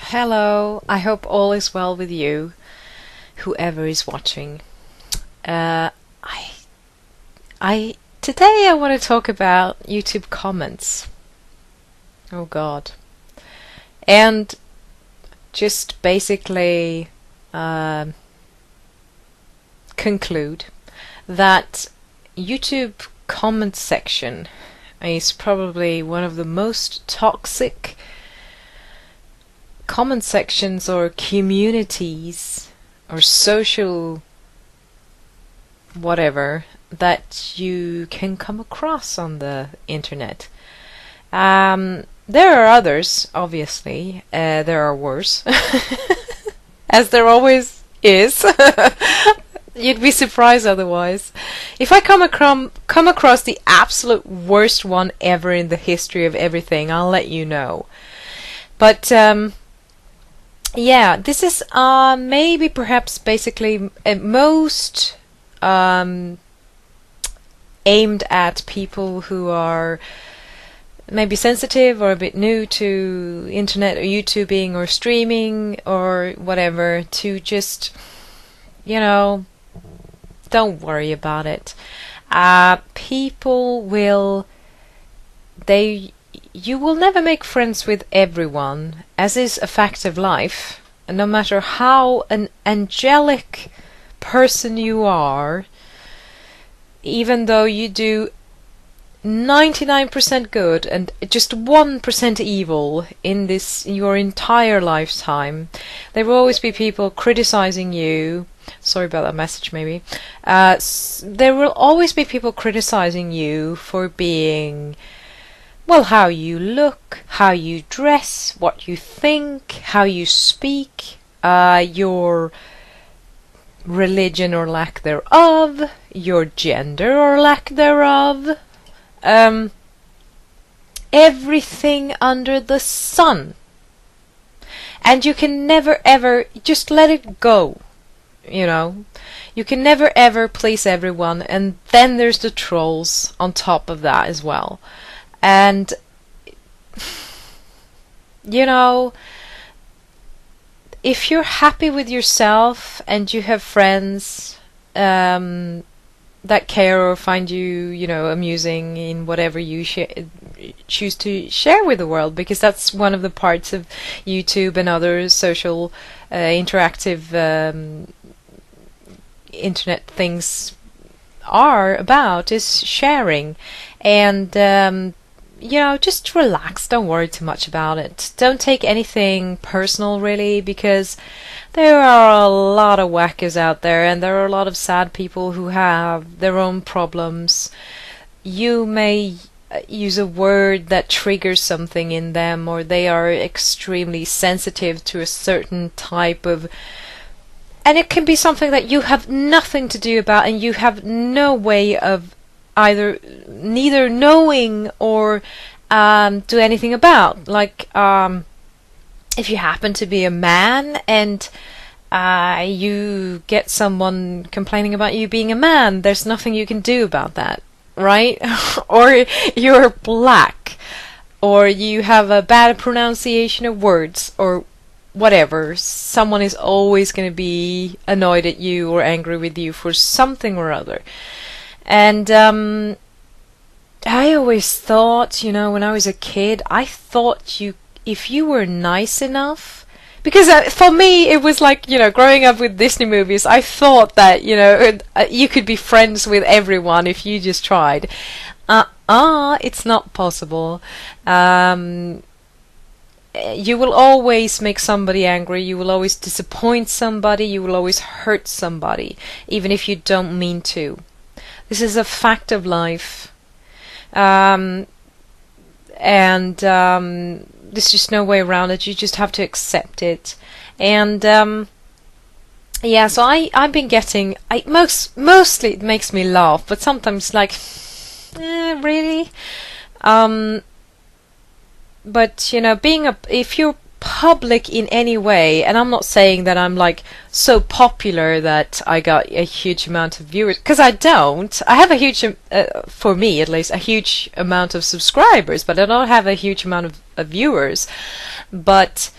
Hello, I hope all is well with you, whoever is watching. Uh, I, Today I want to talk about YouTube comments. Oh God. And just basically conclude that YouTube comment section is probably one of the most toxic comment sections or communities or social whatever that you can come across on the internet. There are others, obviously. There are worse, as there always is. You'd be surprised otherwise. If I come across the absolute worst one ever in the history of everything, I'll let you know. But yeah, this is maybe perhaps basically most aimed at people who are maybe sensitive or a bit new to internet or YouTubing or streaming or whatever, to just, don't worry about it. People will, you will never make friends with everyone, as is a fact of life. And no matter how an angelic person you are, even though you do 99% good and just 1% evil in your entire lifetime, there will always be people criticizing you. Sorry about that message, maybe. There will always be people criticizing you for being, well, how you look, how you dress, what you think, how you speak, your religion or lack thereof, your gender or lack thereof, everything under the sun. And you can never ever just let it go. You can never ever please everyone, and then there's the trolls on top of that as well. And if you're happy with yourself and you have friends that care or find you, amusing in whatever you choose to share with the world, because that's one of the parts of YouTube and other social interactive internet things are about, is sharing. And just relax, don't worry too much about it. Don't take anything personal, really, because there are a lot of whackers out there, and there are a lot of sad people who have their own problems. You may use a word that triggers something in them, or they are extremely sensitive to a certain type of... And it can be something that you have nothing to do about, and you have no way of neither knowing or do anything about. Like, if you happen to be a man and you get someone complaining about you being a man, there's nothing you can do about that, right? Or you're black, or you have a bad pronunciation of words, or whatever. Someone is always going to be annoyed at you or angry with you for something or other. And I always thought, when I was a kid, I thought if you were nice enough, because for me it was like, growing up with Disney movies, I thought that, you could be friends with everyone if you just tried. It's not possible. You will always make somebody angry, you will always disappoint somebody, you will always hurt somebody, even if you don't mean to. This is a fact of life. And there's just no way around it. You just have to accept it. And yeah, so I've been getting... mostly it makes me laugh, but sometimes like... really? But, if you're public in any way, and I'm not saying that I'm like so popular that I got a huge amount of viewers, because I don't. I have a huge, for me at least, a huge amount of subscribers, but I don't have a huge amount of viewers. But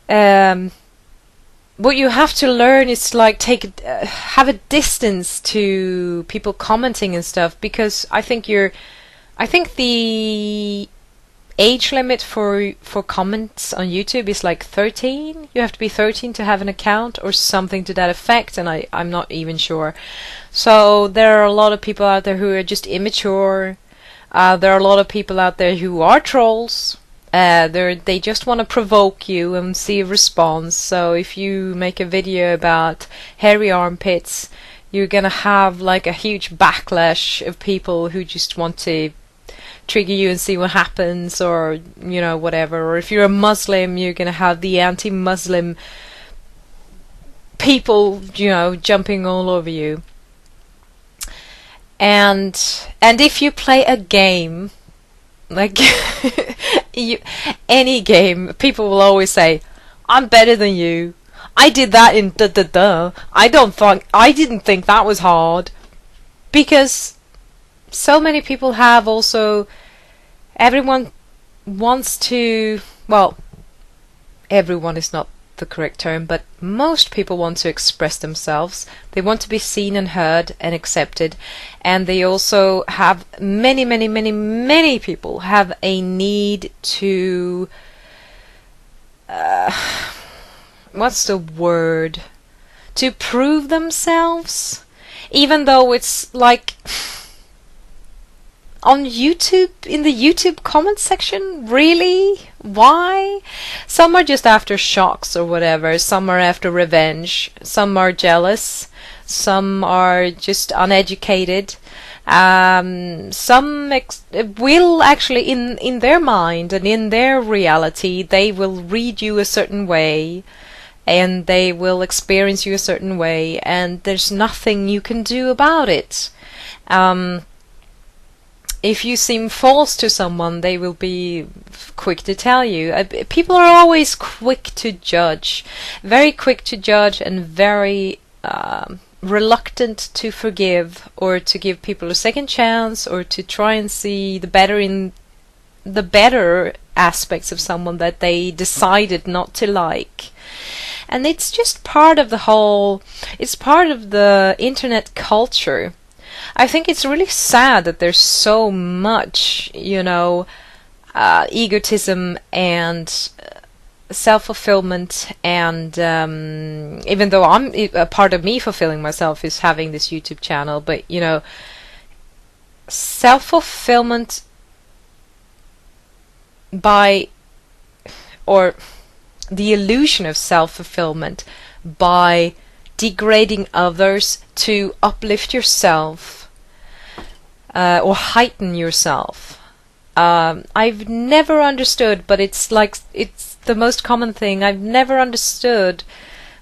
what you have to learn is like have a distance to people commenting and stuff, because I think the age limit for comments on YouTube is like 13. You have to be 13 to have an account or something to that effect, and I'm not even sure. So there are a lot of people out there who are just immature. There are a lot of people out there who are trolls. They just want to provoke you and see a response. So if you make a video about hairy armpits, you're gonna have like a huge backlash of people who just want to trigger you and see what happens, or you know, whatever. Or if you're a Muslim, you're gonna have the anti-Muslim people, you know, jumping all over you. And if you play a game, like any game, people will always say, "I'm better than you. I did that in da da da. I didn't think that was hard," because so many people have also. Everyone wants to. Well, everyone is not the correct term, but most people want to express themselves. They want to be seen and heard and accepted, and they also have many people have a need to what's the word, to prove themselves, even though it's like on YouTube, in the YouTube comment section. Really? Why? Some are just after shocks or whatever. Some are after revenge. Some are jealous. Some are just uneducated. Some will actually, in their mind and in their reality, they will read you a certain way, and they will experience you a certain way, and there's nothing you can do about it. If you seem false to someone, they will be quick to tell you. People are always quick to judge, very quick to judge, and very reluctant to forgive or to give people a second chance, or to try and see the better aspects of someone that they decided not to like. And it's just part of it's part of the internet culture. I think it's really sad that there's so much, you know, egotism and self-fulfillment, and even though a part of me fulfilling myself is having this YouTube channel, but you know, self-fulfillment or the illusion of self-fulfillment by degrading others to uplift yourself or heighten yourself. I've never understood, but it's the most common thing. I've never understood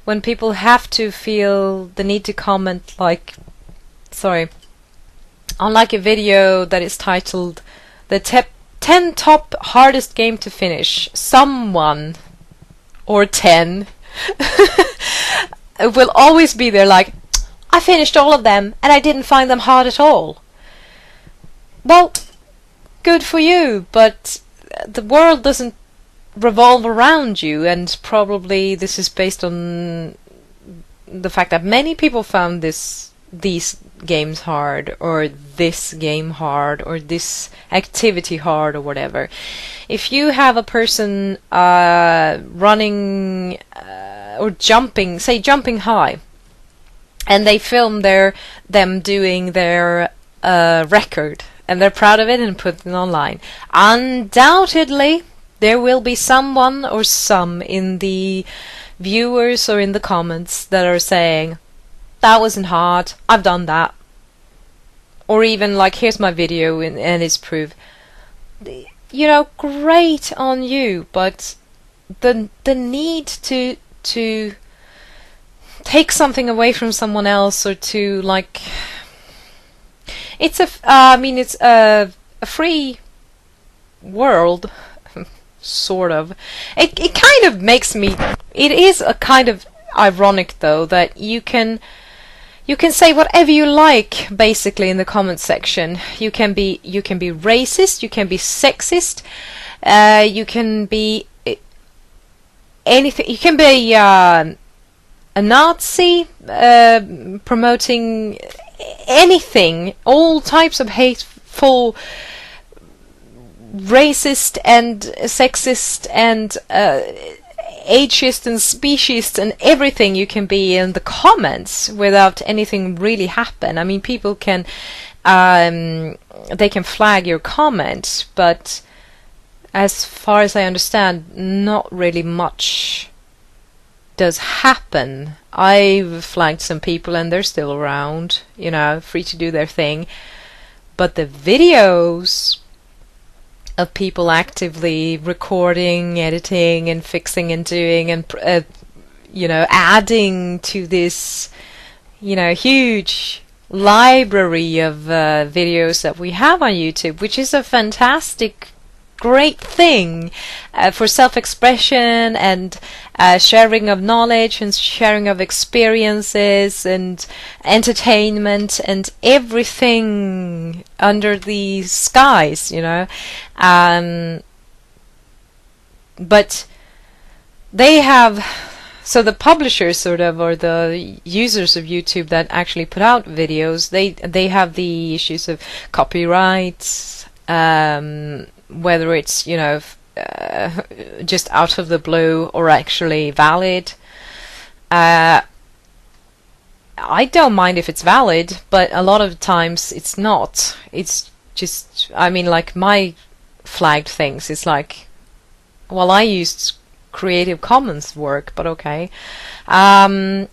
when people have to feel the need to comment on like a video that is titled "The 10 Top Hardest Game to Finish." Someone or 10 will always be there like, "I finished all of them and I didn't find them hard at all." Well, good for you, but the world doesn't revolve around you, and probably this is based on the fact that many people found these games hard, or this game hard, or this activity hard, or whatever. If you have a person running or jumping, say jumping high, and they film them doing their record, and they're proud of it and put it online, undoubtedly there will be someone or some in the viewers or in the comments that are saying, "That wasn't hard, I've done that." Or even like, "Here's my video and it's proof." You know, great on you, but the need to take something away from someone else, or to like, it's a free world, sort of. It kind of makes me. It is a kind of ironic though that you can say whatever you like basically in the comment section. You can be racist, you can be sexist, you can be anything. You can be a Nazi, promoting anything, all types of hateful, racist and sexist and ageist and speciesist and everything you can be in the comments without anything really happen. I mean, people can they can flag your comment, but as far as I understand, not really much does happen. I've flagged some people and they're still around, you know, free to do their thing. But the videos of people actively recording, editing and fixing and doing and you know, adding to this, you know, huge library of videos that we have on YouTube, which is a fantastic, great thing for self-expression and sharing of knowledge and sharing of experiences and entertainment and everything under the skies, you know. But they have, so the publishers sort of, or the users of YouTube that actually put out videos, they have the issues of copyrights, whether it's, you know, just out of the blue or actually valid. I don't mind if it's valid, but a lot of times it's not. It's just, I mean, like my flagged things, it's like, well, I used Creative Commons work, but okay. All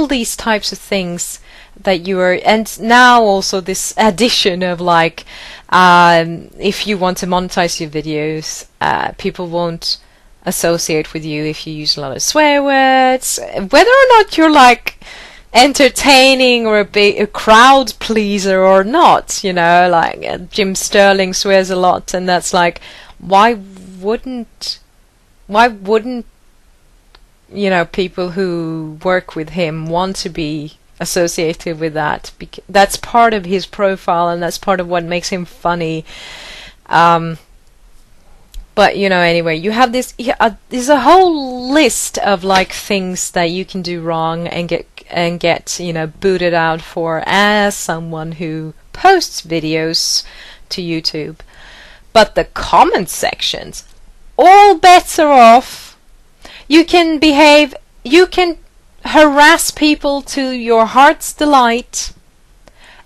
these types of things that you are, and now also this addition of like, if you want to monetize your videos, people won't associate with you if you use a lot of swear words, whether or not you're like entertaining or a crowd pleaser or not, you know, like Jim Sterling swears a lot, and that's like, why wouldn't you know, people who work with him want to be associated with that? Because that's part of his profile and that's part of what makes him funny. But you know, anyway, you have this. There's a whole list of like things that you can do wrong and get you know, booted out for as someone who posts videos to YouTube. But the comment sections, all bets are off. You can behave. You can harass people to your heart's delight.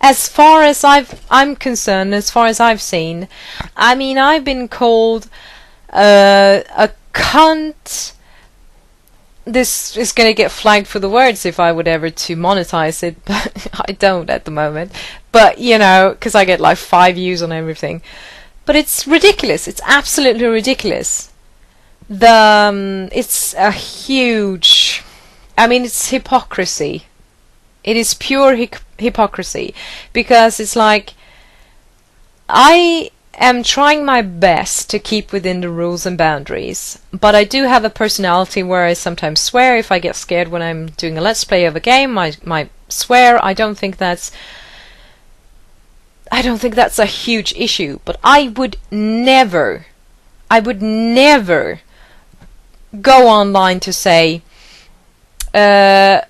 As far as I'm concerned, as far as I've seen, I mean, I've been called a cunt. This is going to get flagged for the words if I would ever to monetize it, but I don't at the moment. But you know, because I get like 5 views on everything. But it's ridiculous. It's absolutely ridiculous. It's a huge. I mean, it's hypocrisy. It is pure hypocrisy, because it's like, I am trying my best to keep within the rules and boundaries, but I do have a personality where I sometimes swear. If I get scared when I'm doing a let's play of a game, I might swear. I don't think that's a huge issue, but I would never go online to say, a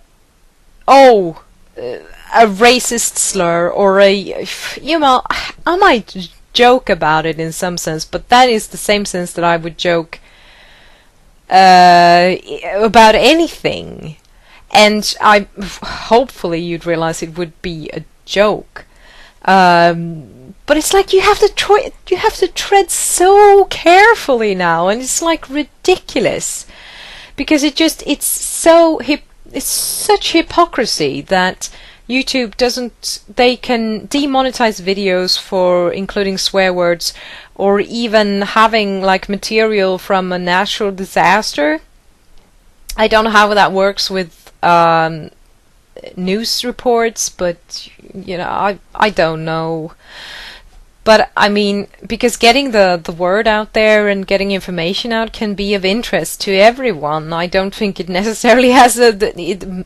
racist slur or you know, I might joke about it in some sense, but that is the same sense that I would joke about anything, and hopefully you'd realize it would be a joke. But it's like you have to tread so carefully now, and it's like ridiculous, because it's such hypocrisy that YouTube they can demonetize videos for including swear words, or even having like material from a natural disaster. I don't know how that works with news reports, but you know, I don't know. But I mean, because getting the word out there and getting information out can be of interest to everyone. I don't think it necessarily has the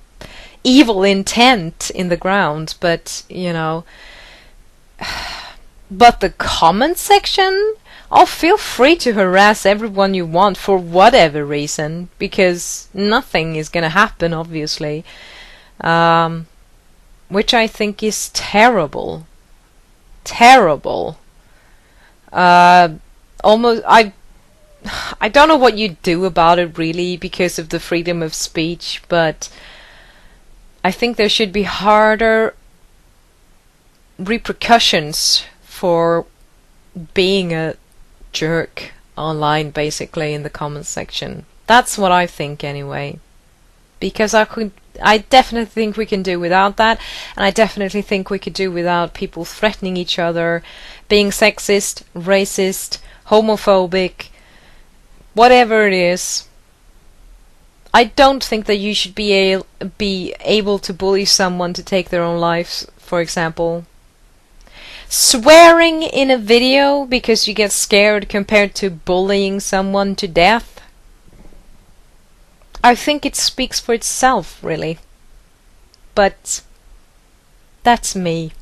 evil intent in the ground, but you know. But the comment section, oh, feel free to harass everyone you want for whatever reason, because nothing is gonna happen, obviously. Which I think is terrible. Terrible. Almost, I don't know what you do about it really because of the freedom of speech, but I think there should be harder repercussions for being a jerk online, basically, in the comments section. That's what I think anyway. Because I definitely think we can do without that, and I definitely think we could do without people threatening each other, being sexist, racist, homophobic, whatever it is. I don't think that you should be able to bully someone to take their own lives, for example. Swearing in a video because you get scared compared to bullying someone to death, I think it speaks for itself, really. But that's me.